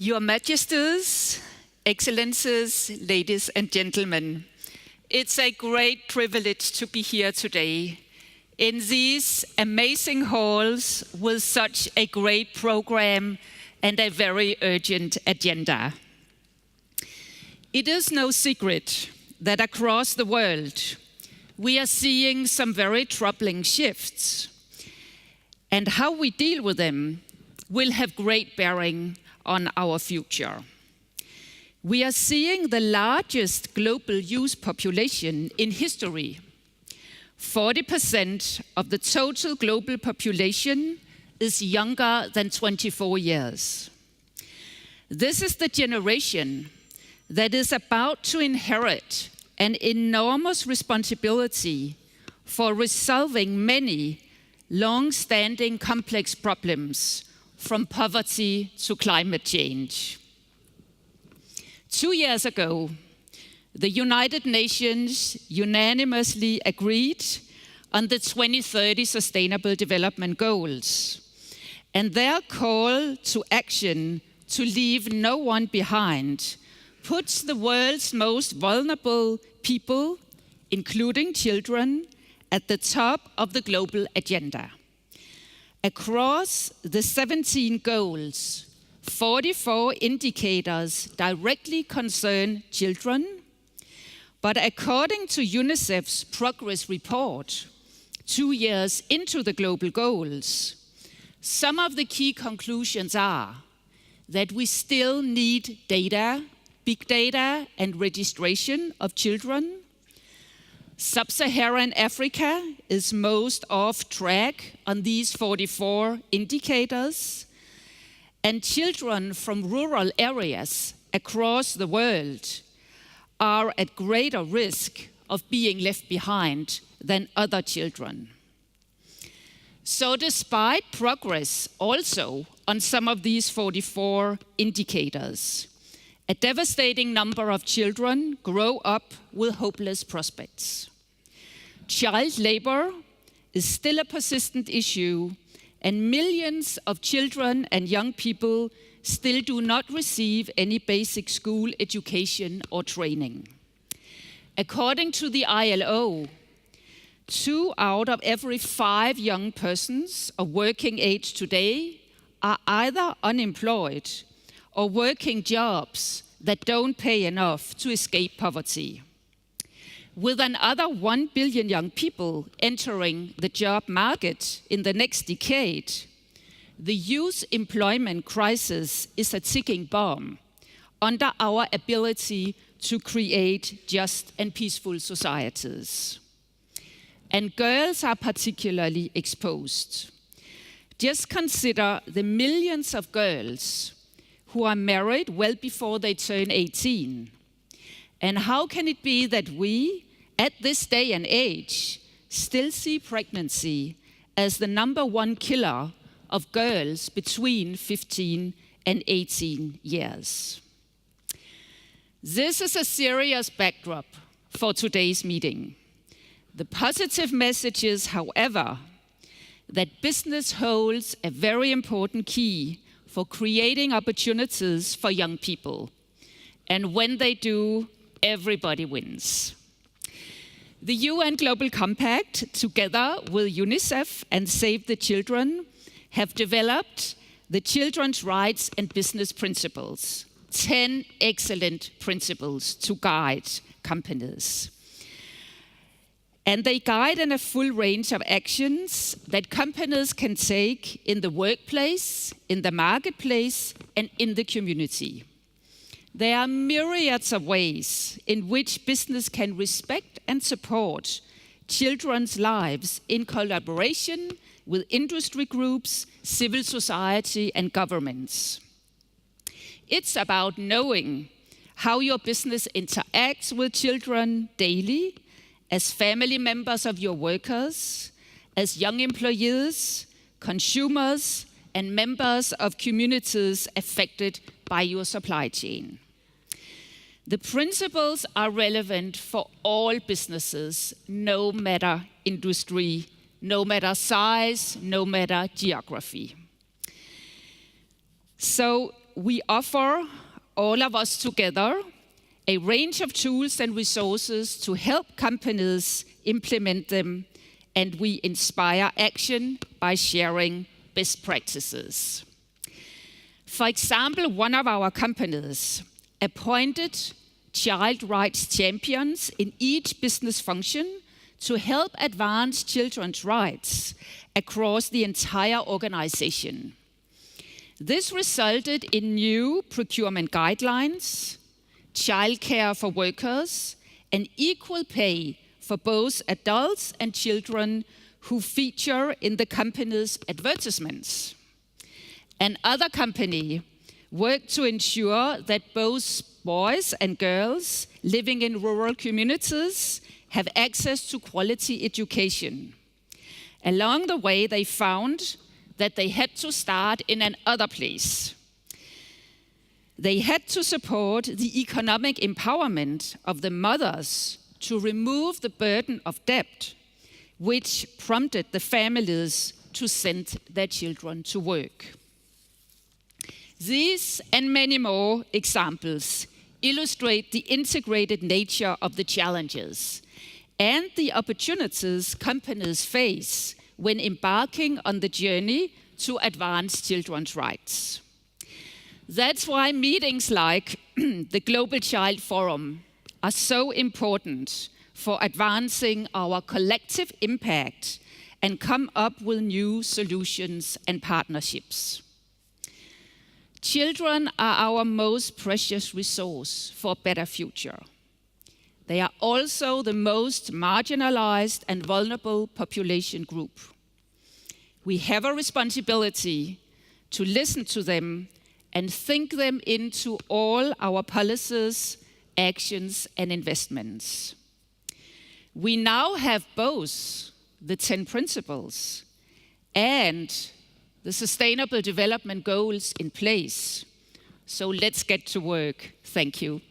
Your Majesties, Excellencies, ladies and gentlemen, it's a great privilege to be here today in these amazing halls with such a great program and a very urgent agenda. It is no secret that across the world we are seeing some very troubling shifts, and how we deal with them will have great bearing on our future. We are seeing the largest global youth population in history. 40% of the total global population is younger than 24 years. This is the generation that is about to inherit an enormous responsibility for resolving many long-standing complex problems, from poverty to climate change. 2 years ago, the United Nations unanimously agreed on the 2030 Sustainable Development Goals, and their call to action to leave no one behind puts the world's most vulnerable people, including children, at the top of the global agenda. Across the 17 goals, 44 indicators directly concern children, but according to UNICEF's progress report, 2 years into the global goals, some of the key conclusions are that we still need data, big data and registration of children. Sub-Saharan Africa is most off track on these 44 indicators, and children from rural areas across the world are at greater risk of being left behind than other children. So despite progress also on some of these 44 indicators, a devastating number of children grow up with hopeless prospects. Child labor is still a persistent issue, and millions of children and young people still do not receive any basic school education or training. According to the ILO, 2 out of every 5 young persons of working age today are either unemployed or working jobs that don't pay enough to escape poverty. With another 1 billion young people entering the job market in the next decade, the youth employment crisis is a ticking bomb under our ability to create just and peaceful societies. And girls are particularly exposed. Just consider the millions of girls who are married well before they turn 18. And how can it be that we, at this day and age, still see pregnancy as the #1 killer of girls between 15 and 18 years? This is a serious backdrop for today's meeting. The positive message is, however, that business holds a very important key for creating opportunities for young people. And when they do, everybody wins. The UN Global Compact, together with UNICEF and Save the Children, have developed the Children's Rights and Business Principles, 10 excellent principles to guide companies. And they guide in a full range of actions that companies can take in the workplace, in the marketplace, and in the community. There are myriads of ways in which business can respect and support children's lives in collaboration with industry groups, civil society, and governments. It's about knowing how your business interacts with children daily, as family members of your workers, as young employees, consumers, and members of communities affected by your supply chain. The principles are relevant for all businesses, no matter industry, no matter size, no matter geography. So we offer, all of us together, a range of tools and resources to help companies implement them, and we inspire action by sharing best practices. For example, one of our companies appointed child rights champions in each business function to help advance children's rights across the entire organization. This resulted in new procurement guidelines, childcare for workers, and equal pay for both adults and children who feature in the company's advertisements. Another company worked to ensure that both boys and girls living in rural communities have access to quality education. Along the way, they found that they had to start in another place. They had to support the economic empowerment of the mothers to remove the burden of debt, which prompted the families to send their children to work. These and many more examples illustrate the integrated nature of the challenges and the opportunities companies face when embarking on the journey to advance children's rights. That's why meetings like the Global Child Forum are so important for advancing our collective impact and come up with new solutions and partnerships. Children are our most precious resource for a better future. They are also the most marginalized and vulnerable population group. We have a responsibility to listen to them and think them into all our policies, actions, and investments. We now have both the 10 principles and the Sustainable Development Goals in place. So let's get to work. Thank you.